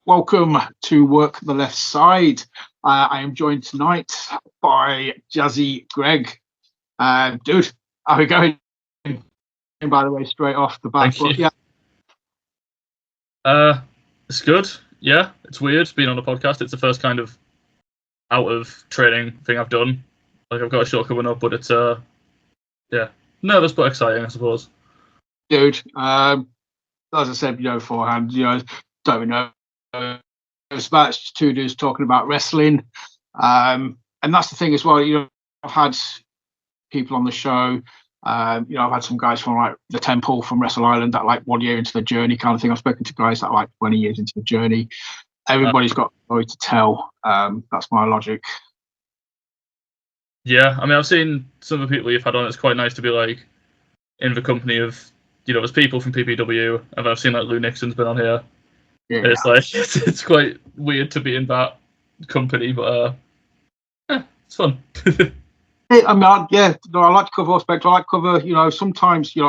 welcome to Work the Left Side. I am joined tonight by Jazzy Greg. Dude, how are we going? By the way, straight off the bat. Thank you. Yeah. It's good. Yeah, it's weird being on a podcast. It's the first kind of out of training thing I've done. Like I've got a show coming up, but it's nervous but exciting, I suppose. Dude, as I said, beforehand, don't know. It's about two dudes talking about wrestling, and that's the thing as well. I've had people on the show. I've had some guys from like the Temple from Wrestle Island that like 1 year into the journey kind of thing. I've spoken to guys that are like 20 years into the journey. Everybody's got a story to tell. That's my logic. Yeah, I mean, I've seen some of the people you've had on. It's quite nice to be like in the company of, there's people from PPW, and I've seen like Lou Nixon's been on here. Yeah. It's like it's quite weird to be in that company, but it's fun. I mean, I like to cover all spectrum. I like to cover, sometimes, you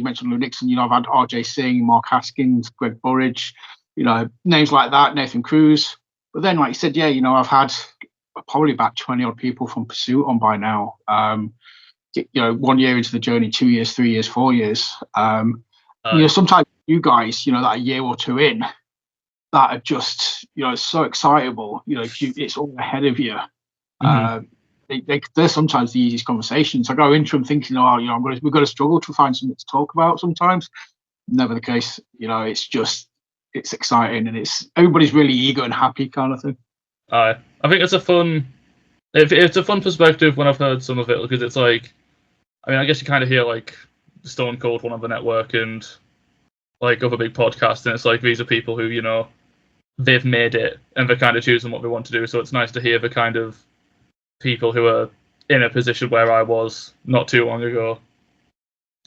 mentioned Lou Nixon. I've had RJ Singh, Mark Haskins, Greg Burridge, names like that, Nathan Cruz. But then, like you said, I've had probably about 20 odd people from Pursuit on by now. 1 year into the journey, 2 years, 3 years, 4 years. Sometimes you guys, that a year or two in, that are just, so excitable. It's all ahead of you. Mm-hmm. They're sometimes the easiest conversations. I go into them thinking, we've got to struggle to find something to talk about sometimes. Never the case. It's exciting and everybody's really eager and happy kind of thing. I think it's a fun perspective when I've heard some of it, because it's like, I mean, I guess you kind of hear like Stone Cold one on the network and like other big podcasts, and it's like these are people who, they've made it and they're kind of choosing what they want to do. So it's nice to hear the kind of people who are in a position where I was not too long ago,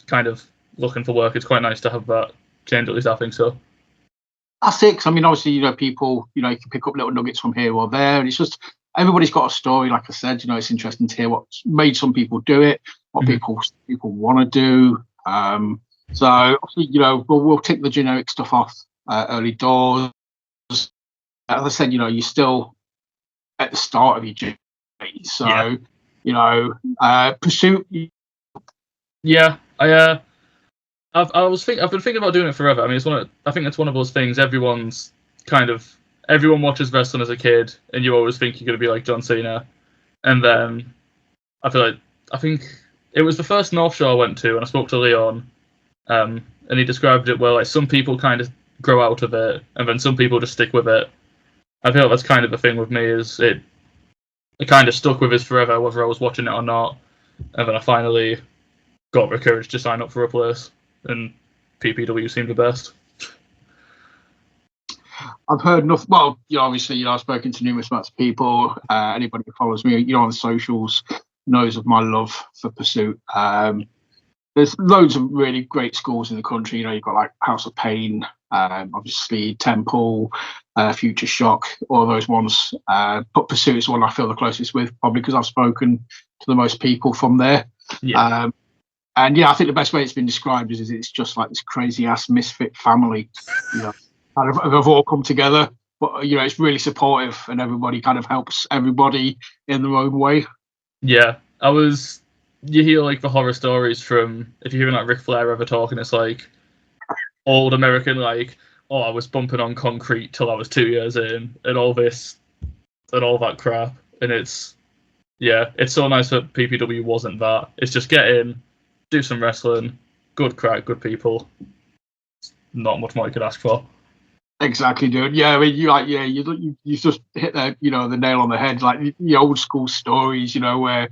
kind of looking for work. It's quite nice to have that change, at least I think so. That's it. 'Cause, I mean, obviously, people, you can pick up little nuggets from here or there, and it's just everybody's got a story. Like I said, it's interesting to hear what's made some people do it, what people want to do. So obviously, we'll take the generic stuff off early doors. As I said, you're still at the start of your journey. So, Pursuit. Yeah, I've been thinking about doing it forever. I mean, I think it's one of those things. Everyone watches wrestling as a kid, and you always think you're going to be like John Cena. And then I think it was the first North Show I went to, and I spoke to Leon, and he described it well. Like some people kind of grow out of it, and then some people just stick with it. I feel like that's kind of the thing with me. Is it kind of stuck with us forever, whether I was watching it or not. And then I finally got the courage to sign up for a place, and PPW seemed the best. I've heard nothing. Well, obviously, I've spoken to numerous amounts of people. Anybody who follows me, on the socials, knows of my love for Pursuit. There's loads of really great schools in the country. You've got like House of Pain, obviously Temple, Future Shock, all those ones. But Pursuit is one I feel the closest with, probably because I've spoken to the most people from there. Yeah. And I think the best way it's been described is it's just like this crazy ass misfit family, kind of have all come together. But it's really supportive, and everybody kind of helps everybody in their own way. Yeah, you hear like the horror stories from, if you're hearing like Ric Flair ever talking, it's like old American, like, oh, I was bumping on concrete till I was 2 years in, and all this and all that crap. And it's so nice that PPW wasn't that. It's just get in, do some wrestling, good crack, good people. Not much more you could ask for. Exactly, dude. Yeah, I mean, you just hit the the nail on the head. Like the old school stories, where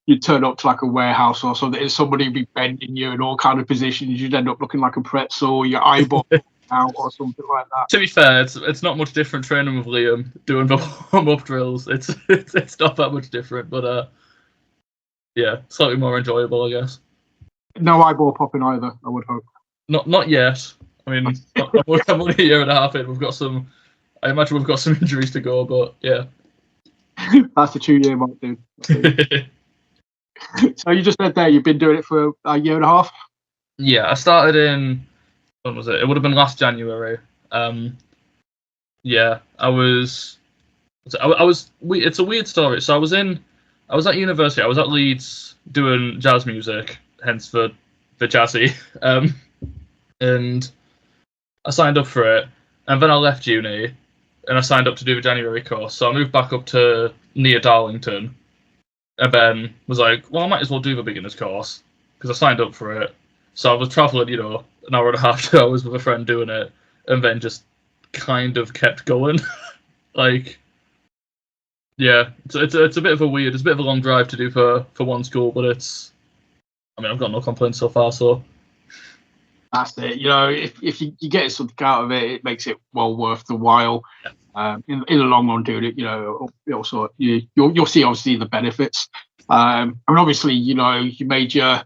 you turn up to like a warehouse or something, and somebody would be bending you in all kind of positions. You'd end up looking like a pretzel, your eyeball out or something like that. To be fair, it's not much different training with Liam doing the warm-up drills. It's not that much different, but slightly more enjoyable, I guess. No eyeball popping either, I would hope. Not yet. I mean, I'm only a year and a half in. I imagine we've got some injuries to go, but yeah. That's the 2 year mark, dude. So you just said there you've been doing it for a year and a half? Yeah, I started in, when was it? It would have been last January. Yeah, I was. It's a weird story. So I was at university. I was at Leeds doing jazz music, hence the jazzy. And I signed up for it, and then I left uni, and I signed up to do the January course. So I moved back up to near Darlington, and then was like, well, I might as well do the beginners course because I signed up for it. So I was traveling, an hour and a half, 2 hours with a friend doing it, and then just kind of kept going. Like, yeah, it's a bit of a weird, it's a bit of a long drive to do for one school, but I mean, I've got no complaints so far. So That's it. If you get something out of it, it makes it well worth the while. In the long run, doing it, also you'll see obviously the benefits. I mean, obviously, you made your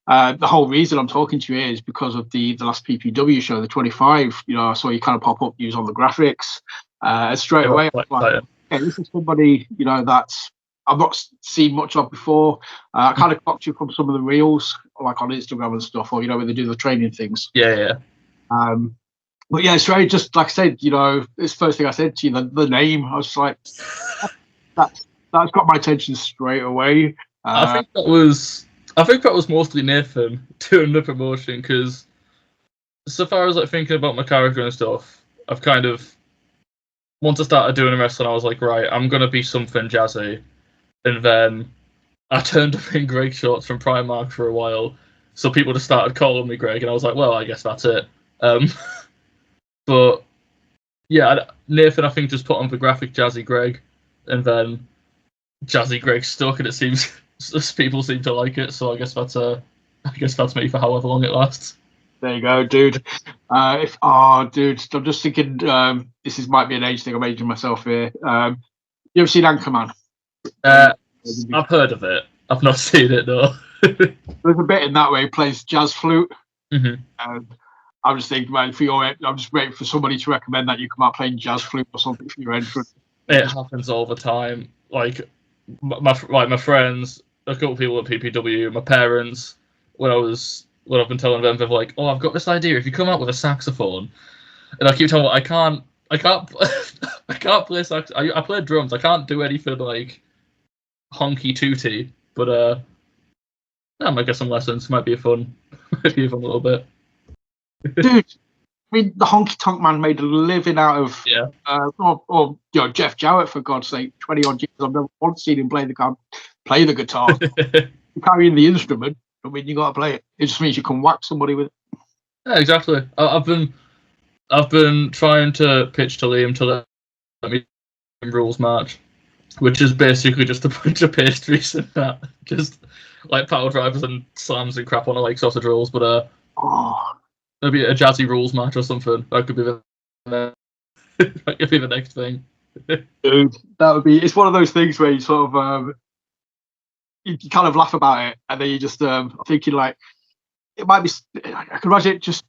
the whole reason I'm talking to you is because of the last PPW show, the 25. I saw you kind of pop up news on the graphics, straight away. Like, hey, this is somebody that's I've not seen much of before. I kind of clocked you from some of the reels, like on Instagram and stuff, or when they do the training things. Yeah. But yeah, it's very just like I said. This first thing I said to you, the name. I was just like, that's got my attention straight away. I think that was mostly Nathan doing the promotion because, so far as like thinking about my character and stuff, I've kind of once I started doing wrestling, I was like, right, I'm gonna be something jazzy, and then I turned up in Greg shorts from Primark for a while, so people just started calling me Greg, and I was like, well, I guess that's it. But yeah, Nathan I think just put on the graphic Jazzy Greg, and then Jazzy Greg stuck, and it seems people seem to like it. So I guess that's me for however long it lasts. There you go, dude. Dude, I'm just thinking. Might be an age thing. I'm aging myself here. You ever seen Anchorman? I've heard of it. I've not seen it though. There's a bit in that where he plays jazz flute, and I'm just thinking, man, I'm just waiting for somebody to recommend that you come out playing jazz flute or something for your entrance. It happens all the time. Like my friends, a couple of people at PPW, my parents. When I've been telling them, they're like, "Oh, I've got this idea. If you come out with a saxophone," and I keep telling them, I can't, I can't play sax. I play drums. I can't do anything like honky tooty. But I might get some lessons. Might be a fun little bit. Dude, I mean, the honky tonk man made a living out of or Jeff Jarrett, for God's sake, 20 odd years. I've never once seen him play the guitar. Carrying the instrument, I mean, you got to play it. It just means you can whack somebody with it. Yeah, exactly. I've been trying to pitch to Liam to let me rules match, which is basically just a bunch of pastries and that, just like power drivers and slams and crap on like sausage rolls. But maybe a jazzy rules match or something. That could be the next thing. Dude, that would be. It's one of those things where you sort of you kind of laugh about it, and then you just thinking like it might be. I can imagine it just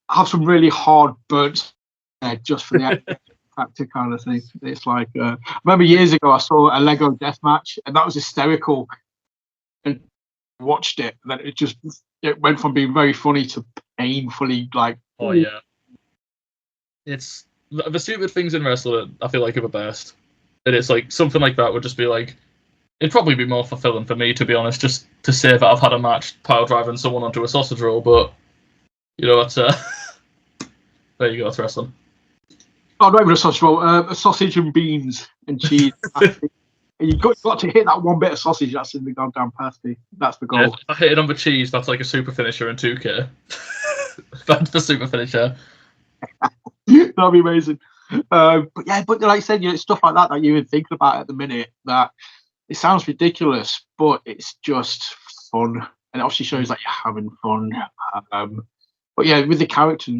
have some really hard burns just for the factor kind of thing. It's like I remember years ago I saw a Lego death match, and that was hysterical. And watched it, and then it went from being very funny to painfully like. Oh yeah, it's the stupid things in wrestling. I feel like are the best, and it's like something like that would just be like. It'd probably be more fulfilling for me, to be honest, just to say that I've had a match pile driving someone onto a sausage roll. But it's there you go, it's wrestling. Oh, not even a sausage roll, a sausage and beans and cheese. You got to hit that one bit of sausage that's in the goddamn pasty. That's the goal. Yeah, if I hit it on the cheese, that's like a super finisher in 2K. That's the super finisher. That'd be amazing. But like I said, it's stuff like that you're thinking about at the minute that it sounds ridiculous, but it's just fun. And it obviously shows that you're having fun. But yeah, with the character,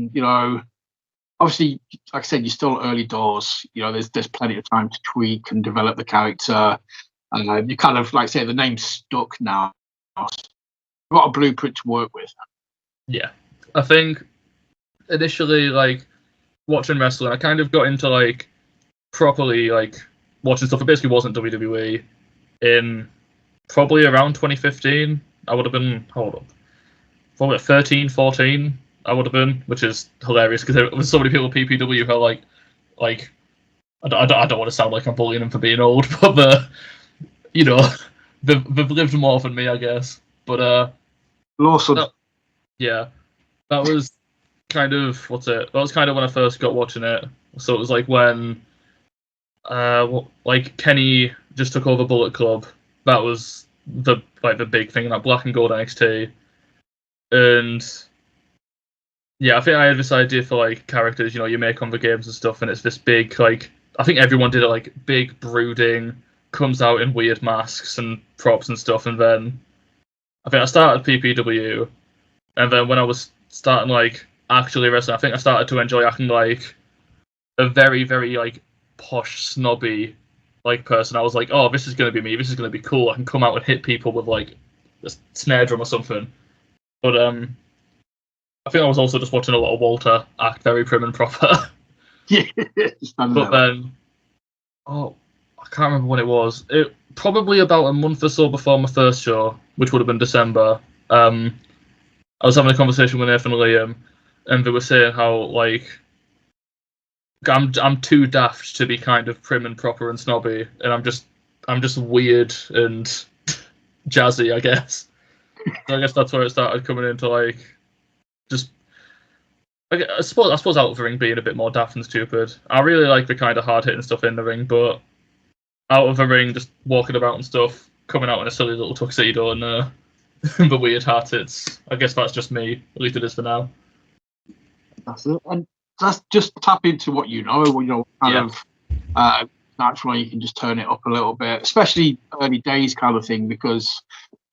obviously, like I said, you're still early doors. There's plenty of time to tweak and develop the character. You kind of, like I say, the name's stuck now. You've got a blueprint to work with. Yeah. I think initially, like, watching wrestling, I kind of got into, like, properly, like, watching stuff. It basically wasn't WWE in probably around 2015. I would have been, hold up, probably 13, 14. I would have been, which is hilarious because there was so many people at PPW who are like I don't want to sound like I'm bullying them for being old, but they've lived more than me, I guess. But Lawson. yeah, that was kind of That was kind of when I first got watching it. So it was like when like Kenny just took over Bullet Club. That was the big thing, that Black and Gold NXT. And yeah, I think I had this idea for like characters, you make on the games and stuff, and it's this big, like, I think everyone did it, like, big brooding, comes out in weird masks and props and stuff, and then I think I started PPW, and then when I was starting, like, actually wrestling, I think I started to enjoy acting like a very, very, like, posh, snobby, like, person. I was like, oh, this is going to be me, this is going to be cool, I can come out and hit people with, like, a snare drum or something. But, I think I was also just watching a lot of Walter act very prim and proper. Yeah. But then, I can't remember when it was. It probably about a month or so before my first show, which would have been December. I was having a conversation with Nathan and Liam, and they were saying how, like, I'm too daft to be kind of prim and proper and snobby, and I'm just weird and jazzy, I guess. So I guess that's where it started coming into, like, just, I suppose out of the ring being a bit more daft and stupid. I really like the kind of hard hitting stuff in the ring, but out of the ring, just walking about and stuff, coming out in a silly little tuxedo and the weird hat. I guess that's just me. At least it is for now. That's it, and that's just tap into what kind of naturally you can just turn it up a little bit, especially early days kind of thing, because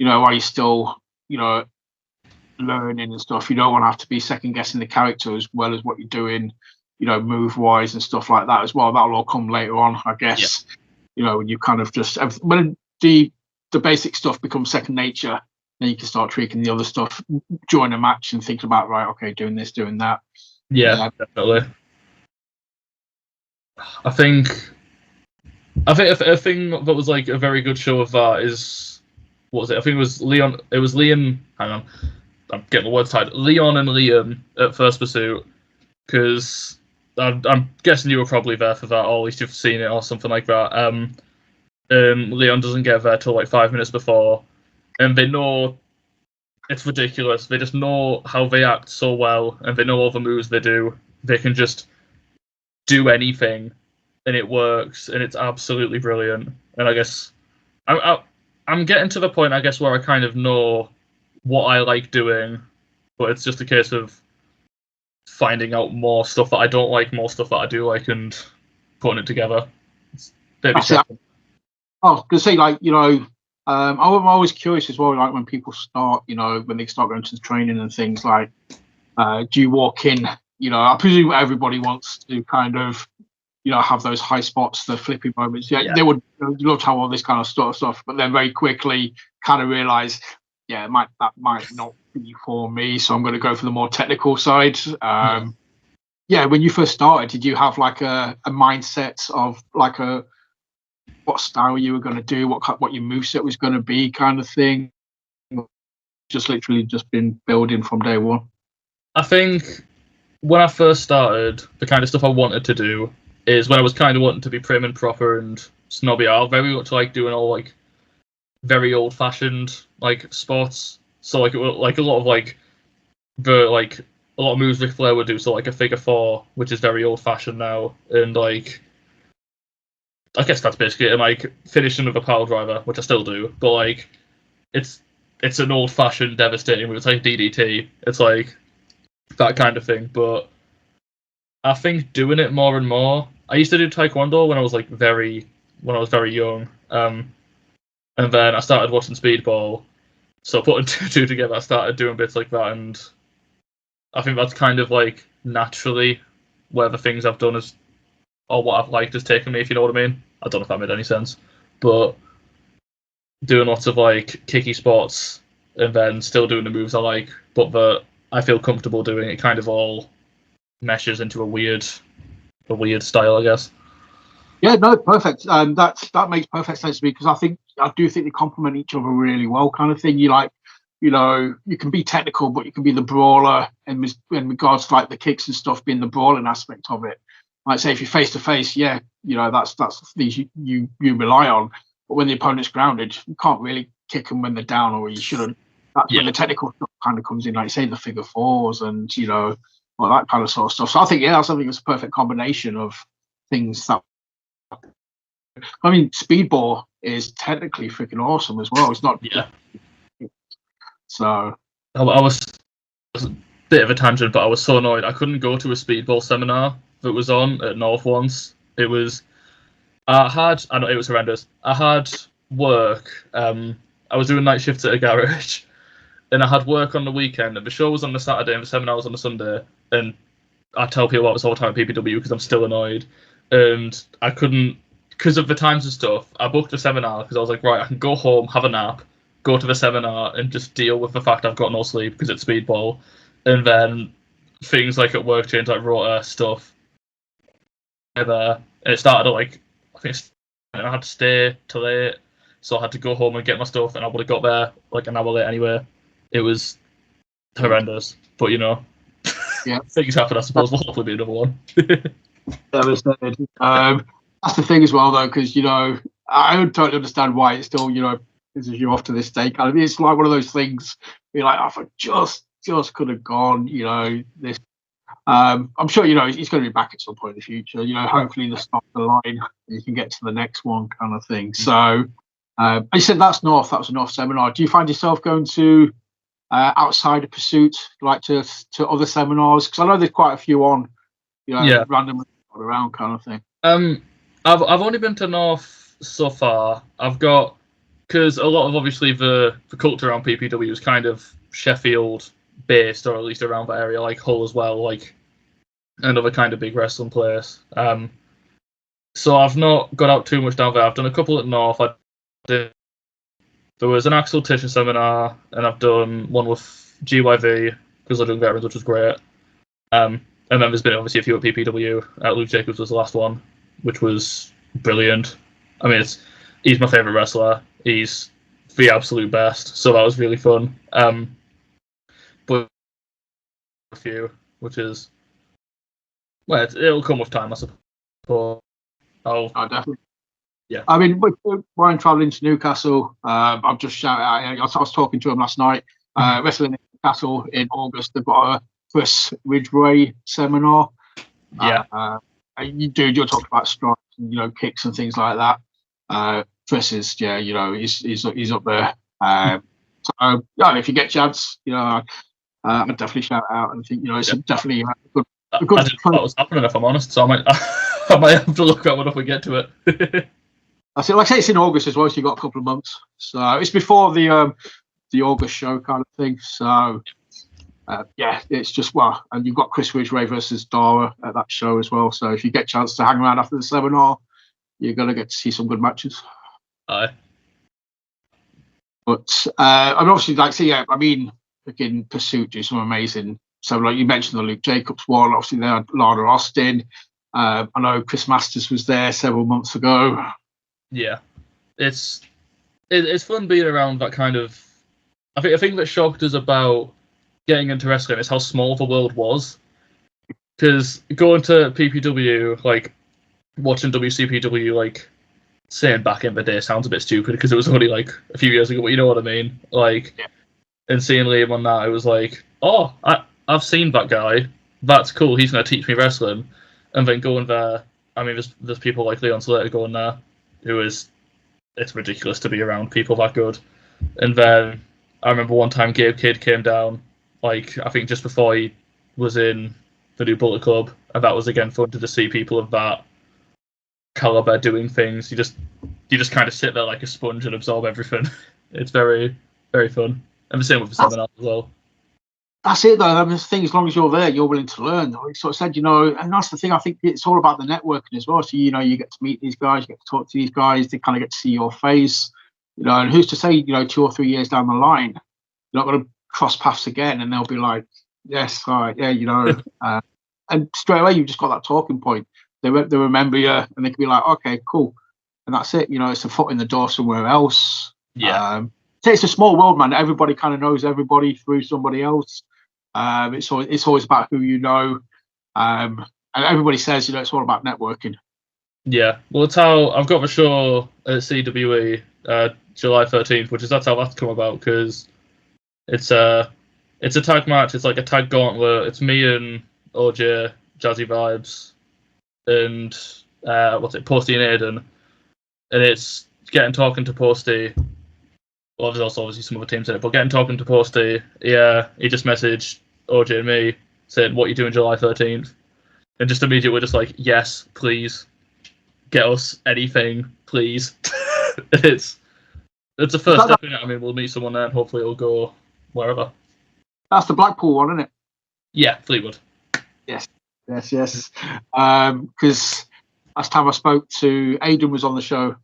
while you're still learning and stuff, you don't want to have to be second guessing the character as well as what you're doing, move wise and stuff like that as well. That'll all come later on, I guess. When you kind of just, when the basic stuff becomes second nature, then you can start tweaking the other stuff during a match and thinking about, right, okay, doing this, doing that. Yeah, definitely. I think a thing that was like a very good show of that is, what was it? I think it was Leon. It was Liam. Hang on, I'm getting the words tied. Leon and Liam at First Pursuit, because I'm guessing you were probably there for that, or at least you've seen it or something like that. Leon doesn't get there till like 5 minutes before, and they know it's ridiculous. They just know how they act so well, and they know all the moves they do. They can just do anything, and it works, and it's absolutely brilliant. And I guess I'm getting to the point, I guess, where I kind of know what I like doing, but it's just a case of finding out more stuff that I don't like, more stuff that I do like, and putting it together. It's maybe I was gonna say, like, I'm always curious as well, like when people start, when they start going to the training and things, like, do you walk in, I presume everybody wants to kind of, have those high spots, the flipping moments. Yeah. They would love to have all this kind of stuff, but then very quickly kind of realize, that might not be for me, so I'm going to go for the more technical side. When you first started, did you have like a mindset of like what style you were going to do, what your moveset was going to be, kind of thing? Just literally just been building from day one? I think when I first started, the kind of stuff I wanted to do is when I was kind of wanting to be prim and proper and snobby. I very much like doing all like very old fashioned like sports. So like a lot of like a lot of moves Ric Flair would do. So like a figure four, which is very old fashioned now, and like I guess that's basically it. And like finishing with a power driver, which I still do, but like it's an old fashioned devastating move. It's like DDT. It's like that kind of thing. But I think doing it more and more. I used to do Taekwondo when I was like very young. And then I started watching Speedball. So putting two together, I started doing bits like that, and I think that's kind of like naturally where the things I've done is, or what I've liked has taken me, if you know what I mean. I don't know if that made any sense. But doing lots of like kicky spots and then still doing the moves I like, but that I feel comfortable doing, it kind of all meshes into a weird style, I guess. Yeah, no, perfect. That makes perfect sense to me, because I do think they complement each other really well, kind of thing. You like, you know, you can be technical, but you can be the brawler, and in regards to like the kicks and stuff, being the brawling aspect of it. Like say if you're face to face, yeah, you know, that's the things you rely on. But when the opponent's grounded, you can't really kick them when they're down, or you shouldn't. That's when the technical stuff kind of comes in, like say the figure fours and, you know, all that kind of sort of stuff. So I think, yeah, I think it's a perfect combination of things that, I mean, speedball is technically freaking awesome as well. It's not. Yeah. So. I was a bit of a tangent, but I was so annoyed. I couldn't go to a speedball seminar that was on at North once. It was. I know it was horrendous. I had work. I was doing night shifts at a garage. And I had work on the weekend, and the show was on the Saturday, and the seminar was on the Sunday. And I tell people about this all the time at PPW because I'm still annoyed. And I couldn't, because of the times and stuff, I booked a seminar because I was like, right, I can go home, have a nap, go to the seminar, and just deal with the fact I've got no sleep because it's speedball. And then things like at work change, like rota stuff. And it started at like, I think I had to stay till late, so I had to go home and get my stuff, and I would have got there like an hour late anyway. It was horrendous, but you know, yeah, things happen. I suppose we'll hopefully be another one. Devastated. That's the thing as well, though, because you know I don't totally understand why it still, you know, pisses you off to this day. Kind of, it's like one of those things. You're like, oh, I just could have gone. You know, this. I'm sure you know he's going to be back at some point in the future. You know, hopefully the stop the line, you can get to the next one, kind of thing. So, you said that's North. That was a North seminar. Do you find yourself going to outside of Pursuit, like to other seminars? Because I know there's quite a few on, you know, randomly around kind of thing. I've only been to North so far. I've got, because a lot of obviously the culture around PPW is kind of Sheffield based, or at least around that area, like Hull as well, like another kind of big wrestling place. So I've not got out too much down there. I've done a couple at North. There was an Axel Tischer seminar, and I've done one with GYV because they're doing veterans, which was great. And then there's been obviously a few at PPW. Luke Jacobs was the last one, which was brilliant. I mean, he's my favourite wrestler. He's the absolute best, so that was really fun. But a few, which is, well, it'll come with time, I suppose. Oh, definitely. Yeah. I mean, when I'm travelling to Newcastle, I've just shouted out. I was talking to him last night. Wrestling in Newcastle in August, they've got a Chris Ridgway seminar. Yeah. You're talking about strikes and, you know, kicks and things like that. Chris is, yeah, you know, he's up there. So yeah, if you get a chance, you know, I'd definitely shout out and think, you know, it's definitely a good. I didn't know what was happening, if I'm honest, so I might have to look that one up when we get to it. I say, like I say, it's in August as well, so you've got a couple of months. So it's before the August show kind of thing. So yeah, it's just, well, and you've got Chris Ridgway versus Dara at that show as well. So if you get a chance to hang around after the seminar, you're gonna get to see some good matches. Aye. But and obviously, like, so yeah, I mean, freaking Pursuit do some amazing. So like you mentioned the Luke Jacobs one, obviously they had Lana Austin. I know Chris Masters was there several months ago. Yeah, it's fun being around that kind of. I think that shocked us about getting into wrestling is how small the world was. Because going to PPW, like watching WCPW, like saying back in the day sounds a bit stupid because it was only like a few years ago, but you know what I mean. Like, and seeing Liam on that, it was like, oh, I've seen that guy. That's cool. He's going to teach me wrestling. And then going there, I mean, there's people like Leon Slater going there, it's ridiculous to be around people that good. And then I remember one time Gabe Kidd came down, like I think just before he was in the new Bullet Club, and that was again fun to see people of that caliber doing things. You just kind of sit there like a sponge and absorb everything. It's very, very fun. And the same with the seminar as well. That's it, though. I mean, the thing, as long as you're there, you're willing to learn. Like sort of said, you know, and that's the thing. I think it's all about the networking as well. So, you know, you get to meet these guys, you get to talk to these guys, they kind of get to see your face, you know, and who's to say, you know, 2 or 3 years down the line, you're not going to cross paths again and they'll be like, yes, all right, yeah, you know, and straight away you've just got that talking point. They remember you and they can be like, okay, cool. And that's it. You know, it's a foot in the door somewhere else. Yeah. it's a small world, man. Everybody kind of knows everybody through somebody else. It's always about who you know, and everybody says it's all about networking. Yeah, well, it's how I've got the show at CWE July 13th, that's how that's come about, because it's a tag match. It's like a tag gauntlet. It's me and OJ, Jazzy Vibes, and Posty and Aiden, and it's talking to Posty. Well, there's also obviously some other teams in it, but talking to Posty. Yeah, he just messaged OJ and me saying, "What are you doing July 13th?" And just immediately we're just like, "Yes, please." Get us anything, please. it's a first step in it. I mean, we'll meet someone there, and hopefully it'll go wherever. That's the Blackpool one, isn't it? Yeah, Fleetwood. Yes. Because last time I spoke to Aidan was on the show a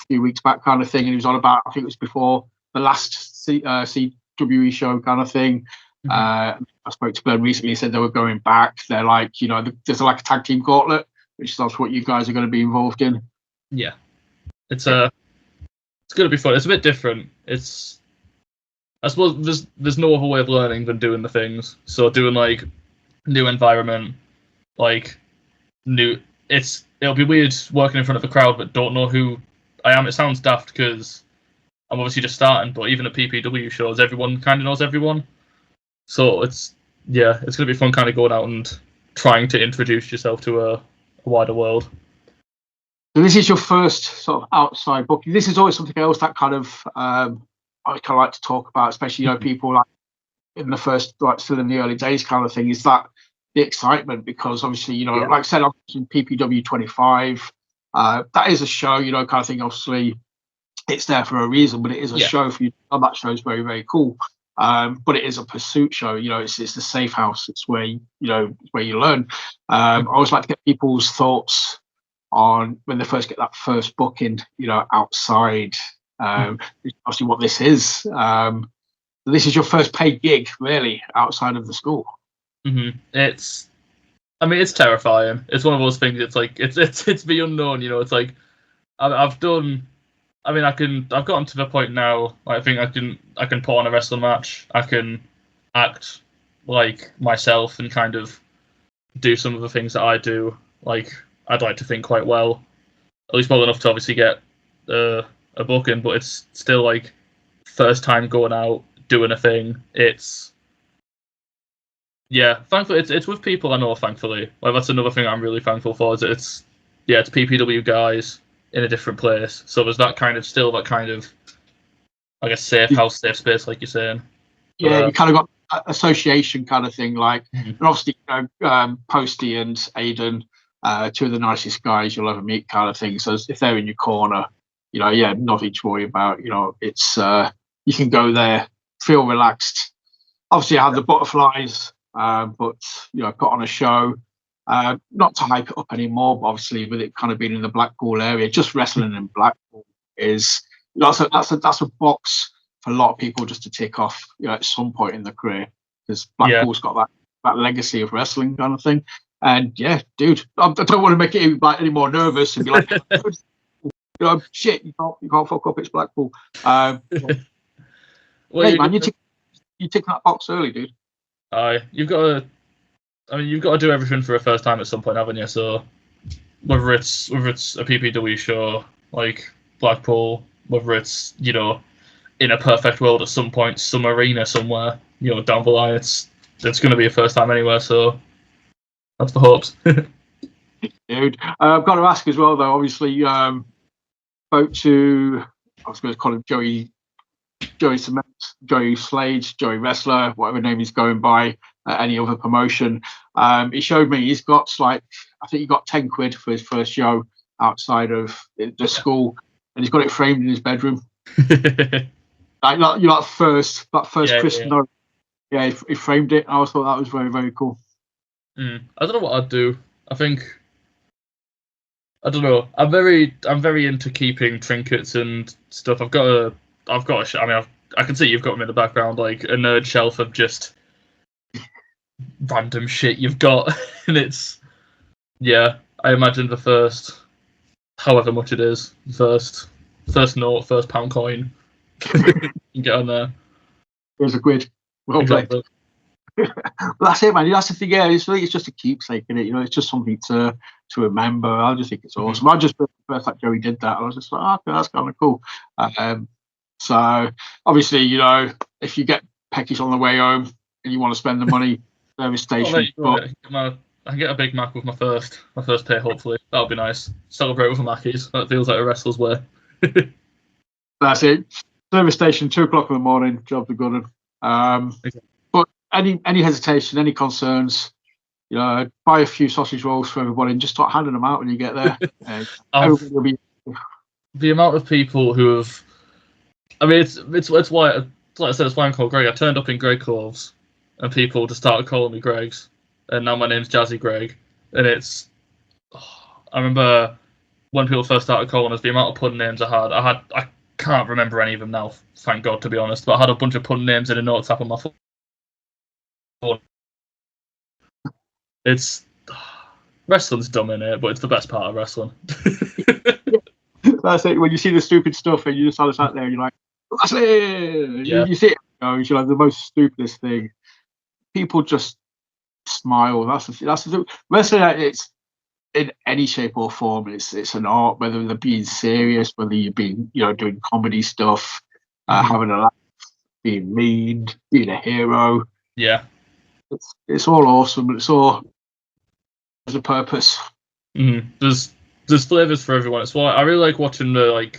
few weeks back, kind of thing, and he was on about, I think it was before the last CWE show, kind of thing. Mm-hmm. I spoke to Glenn recently. He said they were going back. They're like, there's like a tag team gauntlet, which is also what you guys are going to be involved in. Yeah, it's going to be fun. It's a bit different. I suppose there's no other way of learning than doing the things. So doing like new environment, like it'll be weird working in front of a crowd, but don't know who I am. It sounds daft because I'm obviously just starting, but even at PPW shows, everyone kind of knows everyone. So it's going to be fun kind of going out and trying to introduce yourself to a wider world. So this is your first sort of outside booking. This is always something else that kind of I kind of like to talk about, especially people like in the first, like still in the early days kind of thing. Is that the excitement? Because obviously like I said, I'm in PPW 25. That is a show, kind of thing. Obviously, it's there for a reason, but it is a show for you. That show is very, very cool. But it is a pursuit show. It's the safe house. It's where where you learn. I always like to get people's thoughts on when they first get that first booking. Outside. Obviously, what this is. This is your first paid gig, really, outside of the school. Mm-hmm. It's terrifying. It's one of those things. It's like it's the unknown. It's like I've done. I've gotten to the point now. I think I can put on a wrestling match. I can act like myself and kind of do some of the things that I do. Like I'd like to think quite well, at least well enough to obviously get a booking. But it's still like first time going out doing a thing. Thankfully it's with people I know. Thankfully, like that's another thing I'm really thankful for. Is it's PPW guys in a different place, so there's that kind of I guess safe house, safe space, like you're saying. Yeah, you kind of got association kind of thing, like, and obviously Posty and Aiden, two of the nicest guys you'll ever meet, kind of thing. So if they're in your corner, nothing to worry about. It's you can go there, feel relaxed. Obviously, I had the butterflies, but put on a show. Not to hype it up anymore, but obviously with it kind of being in the Blackpool area, just wrestling in Blackpool is that's a box for a lot of people just to tick off at some point in their career, because Blackpool's got that legacy of wrestling kind of thing. And dude, I don't want to make it like any more nervous and be like, shit, you can't fuck up, it's Blackpool. Well, hey man, you tick that box early, dude. You've got to do everything for a first time at some point, haven't you? So whether it's a PPW show like Blackpool, whether it's in a perfect world at some point, some arena somewhere, down the line, it's going to be a first time anywhere. So that's the hopes. Dude, I've got to ask as well, though. Obviously, spoke to, I was going to call him Joey Cement, Joey Slade, Joey Wrestler, whatever name he's going by, any other promotion. He showed me he's got I think he got 10 quid for his first show outside of the school, and he's got it framed in his bedroom. That first Christmas. Yeah, he framed it. I always thought that was very, very cool. I don't know what I'd do. I don't know. I'm very into keeping trinkets and stuff. I can see you've got them in the background, like a nerd shelf of just random shit you've got, and I imagine the first, however much it is, first note, first pound coin, You get on there. There's a quid. Well played. Exactly. But that's it, man. That's the thing. Yeah, it's just a keepsake, in it. You know, it's just something to remember. I just think it's awesome. I just first like Joey did that. I was just like, oh, okay, that's kind of cool. So obviously, you know, if you get Peckies on the way home and you want to spend the money, service station. I can get a Big Mac with my first pay. Hopefully, that'll be nice. Celebrate with a Mackies. That feels like a wrestler's way. That's it. Service station, 2:00 in the morning. Jobs are good. But any hesitation, any concerns, you know, buy a few sausage rolls for everybody and just start handing them out when you get there. Everybody will be. The amount of people who have, I mean, it's why, like I said, it's why I'm called Greg. I turned up in Greg clothes, and people just started calling me Gregs, and now my name's Jazzy Greg, and it's. I remember when people first started calling us, the amount of pun names I can't remember any of them now, thank God, to be honest. But I had a bunch of pun names in a notes app on my phone. It's wrestling's dumb in it, but it's the best part of wrestling. That's it. When you see the stupid stuff and you just sort sat there and you're like, that's it. Yeah. You see it, you're like the most stupidest thing. People just smile. That's the wrestling. It's in any shape or form. It's an art. Whether they're being serious, whether you're being doing comedy stuff, having a laugh, being mean, being a hero. Yeah. It's all awesome. It's all has a purpose. There's flavors for everyone. It's why I really like watching one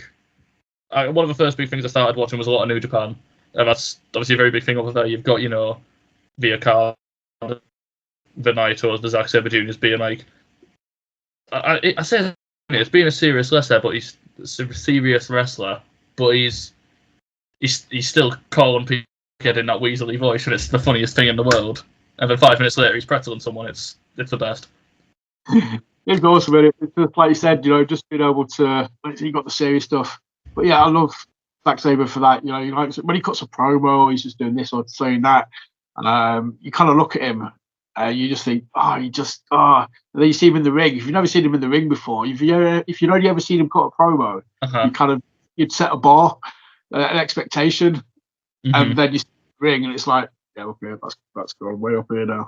of the first big things I started watching was a lot of New Japan, and that's obviously a very big thing over there. You've got Via Card, the Naitos, the Zack Sabre Juniors being like, I say it's being a serious wrestler, but he's a serious wrestler, but he's still calling people in that weaselly voice, and it's the funniest thing in the world. And then 5 minutes later, he's pretzeling someone. It's the best. It's awesome. It's just like you said, just being able to. You got the serious stuff, but yeah, I love Zack Sabre for that. When he cuts a promo, he's just doing this or saying that. You kind of look at him, you just think, and then you see him in the ring. If you've never seen him in the ring before, if you'd only ever seen him cut a promo, you'd set a bar, an expectation, and then you see the ring, and it's like, yeah, okay, that's going way up here now.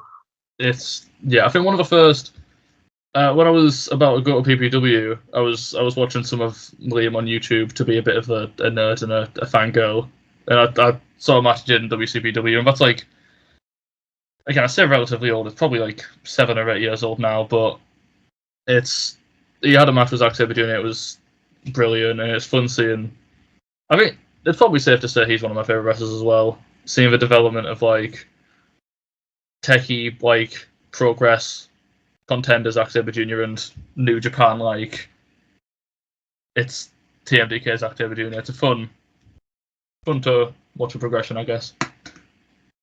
I think one of the first. When I was about to go to PPW, I was watching some of Liam on YouTube to be a bit of a nerd and a fangirl, and I saw a match he did in WCPW, and that's like, again, I say relatively old. It's probably like 7 or 8 years old now, but he had a match with Zack Sabre Jr. It was brilliant, and it's fun seeing. I think it's probably safe to say he's one of my favorite wrestlers as well. Seeing the development of like techie progress. Contenders, Zack Sabre Jr. and New Japan, it's TMDK, Zack Sabre Jr. It's a fun to watch a progression, I guess.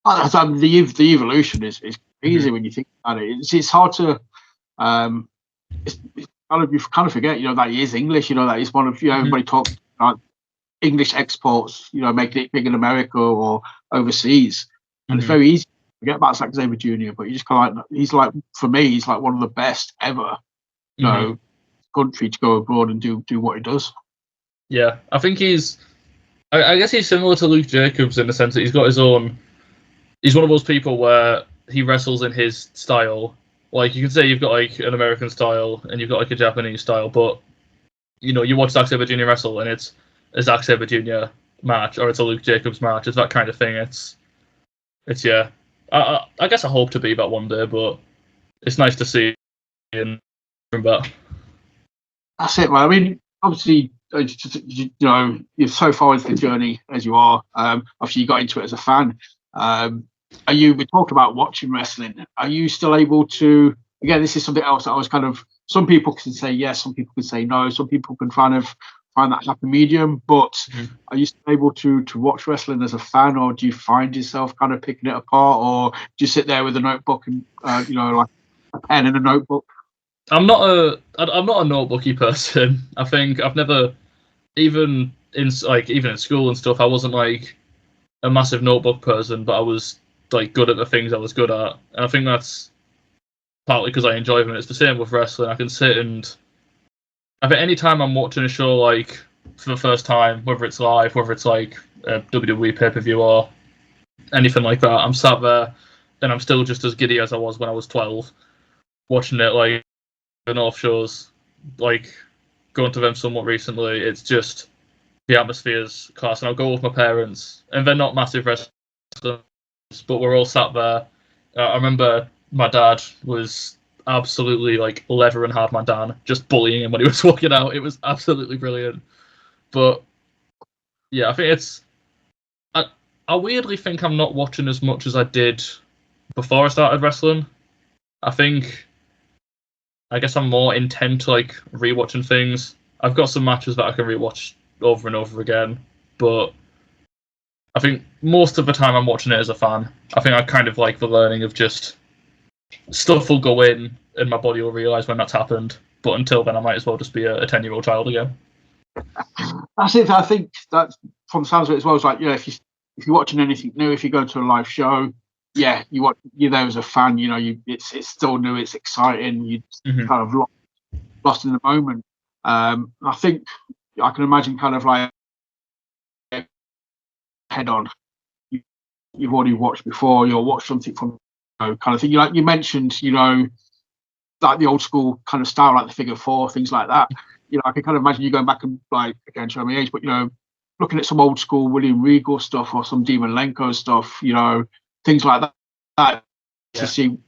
The evolution is crazy when you think about it. It's hard to, you kind of forget, that he is English. That he's one of everybody talks about English exports. Making it big in America or overseas, and it's very easy. Forget about Zack Sabre Jr., but you just kind of he's like, for me, he's like one of the best ever, country to go abroad and do what he does. Yeah, I think I guess he's similar to Luke Jacobs in the sense that he's got his own. He's one of those people where he wrestles in his style. Like you can say you've got like an American style and you've got like a Japanese style, but you watch Zack Sabre Jr. wrestle and it's a Zack Sabre Jr. match or it's a Luke Jacobs match. It's that kind of thing. It's yeah. I guess I hope to be that one day, but it's nice to see him from that. That's it, man. I mean, obviously, you're so far into the journey as you are. Obviously, you got into it as a fan. We talked about watching wrestling. Are you still able to? Again, this is something else that I was kind of. Some people can say yes, some people can say no. Some people can kind of find that happy medium. But are you still able to watch wrestling as a fan, or do you find yourself kind of picking it apart, or do you sit there with a notebook and like a pen and a notebook? I'm not a notebooky person. I think I've never, even in school and stuff, I wasn't like a massive notebook person, but I was like good at the things I was good at, and I think that's partly because I enjoy them. It's the same with wrestling. I can sit and I think any time I'm watching a show like for the first time, whether it's live, whether it's like a WWE pay-per-view or anything like that, I'm sat there and I'm still just as giddy as I was when I was 12, watching it like the North shows, like going to them somewhat recently. It's just the atmosphere's class, and I'll go with my parents, and they're not massive wrestlers, but we're all sat there. I remember my dad was absolutely like leathering hard my Dan, just bullying him when he was walking out. It was absolutely brilliant. But yeah, I think it's. I weirdly think I'm not watching as much as I did before I started wrestling. I guess I'm more intent to like rewatching things. I've got some matches that I can rewatch over and over again, but I think most of the time I'm watching it as a fan. I think I kind of like the learning of just stuff will go in and my body will realise when that's happened. But until then, I might as well just be a 10-year-old child again. That's it. I think that from the sounds of it as well, it's like, if you're watching anything new, if you go to a live show, you're there as a fan. It's still new, it's exciting. You kind of lost in the moment. I think I can imagine kind of like head on. You've already watched before. You'll watch something from kind of thing. Like you mentioned, like the old school kind of style, like the figure four, things like that. I can kind of imagine you going back and like, again, showing my age, but looking at some old school William Regal stuff or some Demon Lenko stuff, things like that to see,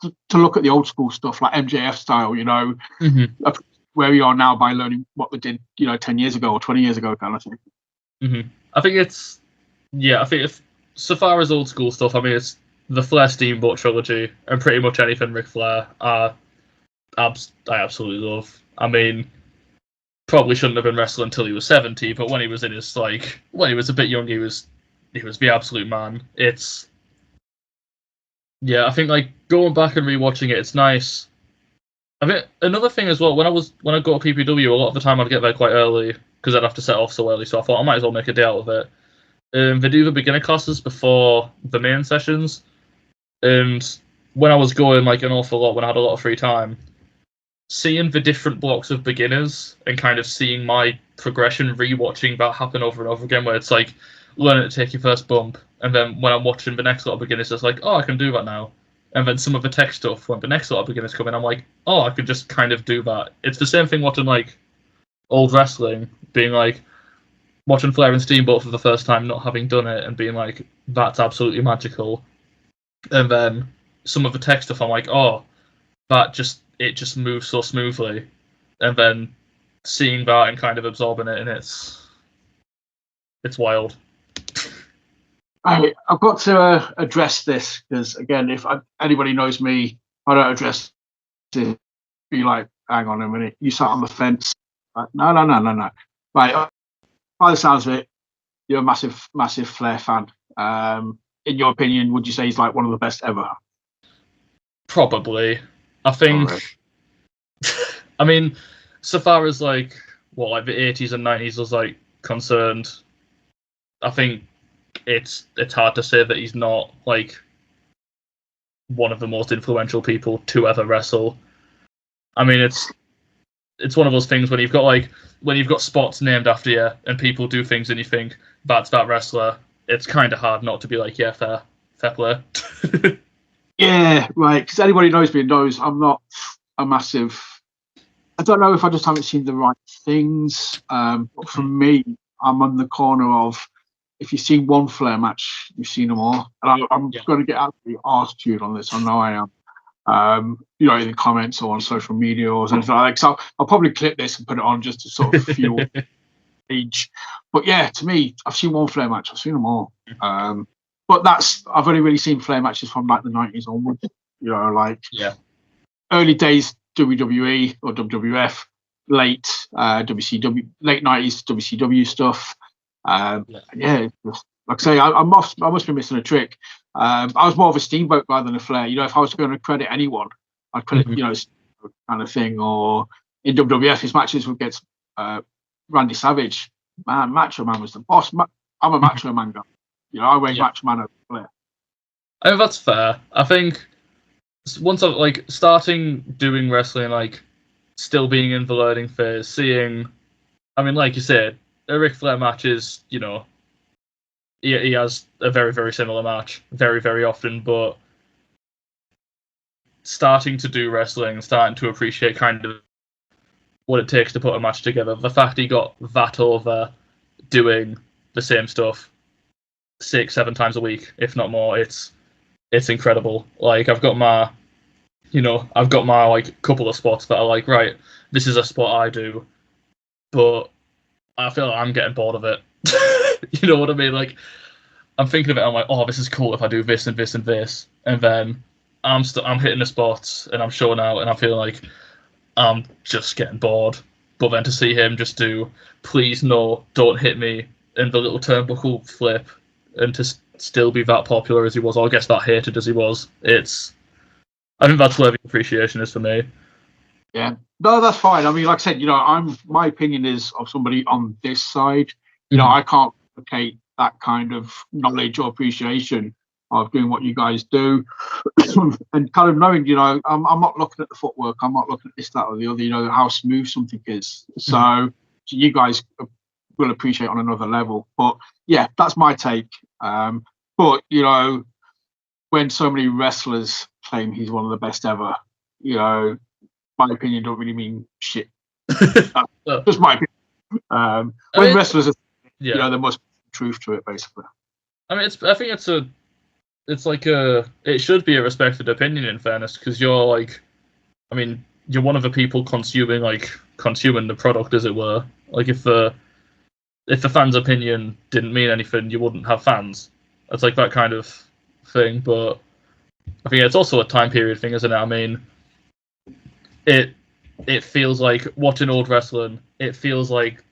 to look at the old school stuff like MJF style, where we are now by learning what they did, 10 years ago or 20 years ago kind of thing. I think if so far as old school stuff, I mean, it's the Flair Steamboat trilogy and pretty much anything Ric Flair I absolutely love. I mean, probably shouldn't have been wrestling until he was 70, but when he was when he was a bit young, he was the absolute man. I think like going back and rewatching it, it's nice. I think another thing as well, when I go to PPW, a lot of the time I'd get there quite early because I'd have to set off so early, so I thought I might as well make a day out of it. They do the beginner classes before the main sessions, and when I was going like an awful lot, when I had a lot of free time, seeing the different blocks of beginners and kind of seeing my progression, rewatching that happen over and over again, where it's like learning to take your first bump, and then when I'm watching the next lot of beginners, it's like, oh, I can do that now. And then some of the tech stuff, when the next lot of beginners come in, I'm like, oh, I could just kind of do that. It's the same thing watching like old wrestling, being like watching Flair and Steamboat for the first time, not having done it, and being like, that's absolutely magical. And then some of the tech stuff, I'm like, oh, it just moves so smoothly. And then seeing that and kind of absorbing it, and it's wild. I've got to address this because, again, if anybody knows me, I don't address it. Be like, hang on a minute, you sat on the fence. Like, no. Right, by the sounds of it, you're a massive, massive Flair fan. In your opinion, would you say he's like one of the best ever? Probably. I think. I mean, so far as like the 80s and 90s was like concerned, I think it's hard to say that he's not like one of the most influential people to ever wrestle. I mean, it's one of those things when you've got spots named after you and people do things and you think that's that wrestler. It's kind of hard not to be like, yeah, fair play. Yeah, right. Because anybody knows me knows I'm not a massive. I don't know if I just haven't seen the right things. But for me, I'm on the corner of if you've seen one Flair match, you've seen them all. And I'm going to get absolutely arse-chewed on this. I know I am. In the comments or on social media or something like that. So I'll probably clip this and put it on just to sort of fuel age. But yeah, to me, I've seen one Flair match. I've seen them all. But I've only really seen Flair matches from like the 90s onwards. Early days WWE or WWF, late WCW, late 90s WCW stuff. Like I say, I must be missing a trick. I was more of a Steamboat guy than a Flair. If I was going to credit anyone, I'd credit kind of thing. Or in WWF, his matches would get Randy Savage. Man, Macho Man was the boss. I'm a Macho Man guy. I went Macho Man over Flair. I mean, that's fair. I think once I starting doing wrestling, still being in the learning phase, seeing, I mean, like you said, a Ric Flair match is, he has a very, very similar match very, very often, but starting to do wrestling, starting to appreciate kind of what it takes to put a match together. The fact he got that over doing the same stuff 6-7 times a week, if not more, it's incredible. Like I've got my like couple of spots that are like, right, this is a spot I do, but I feel like I'm getting bored of it. You know what I mean? Like I'm thinking of it, I'm like, oh, this is cool if I do this and this and this, and then I'm hitting the spots and I'm showing out and I feel like I'm just getting bored. But then to see him just do, please no, don't hit me, and the little turnbuckle flip, and to still be that popular as he was, or I guess that hated as he was, I think that's where the appreciation is for me. Yeah, no, that's fine. I mean, like I said, my opinion is of somebody on this side. I can't replicate that kind of knowledge or appreciation of doing what you guys do, and kind of knowing, I'm not looking at the footwork, I'm not looking at this, that, or the other. How smooth something is. So you guys will appreciate on another level. But yeah, that's my take. But when so many wrestlers claim he's one of the best ever, my opinion don't really mean shit. Just my opinion. When wrestlers are, there must be truth to it, basically. I mean, I think it should be a respected opinion, in fairness, because you're like, I mean, you're one of the people consuming the product, as it were. Like if the fans' opinion didn't mean anything, you wouldn't have fans. It's like that kind of thing. But I think it's also a time period thing, isn't it? I mean, it feels like watching old wrestling. It feels like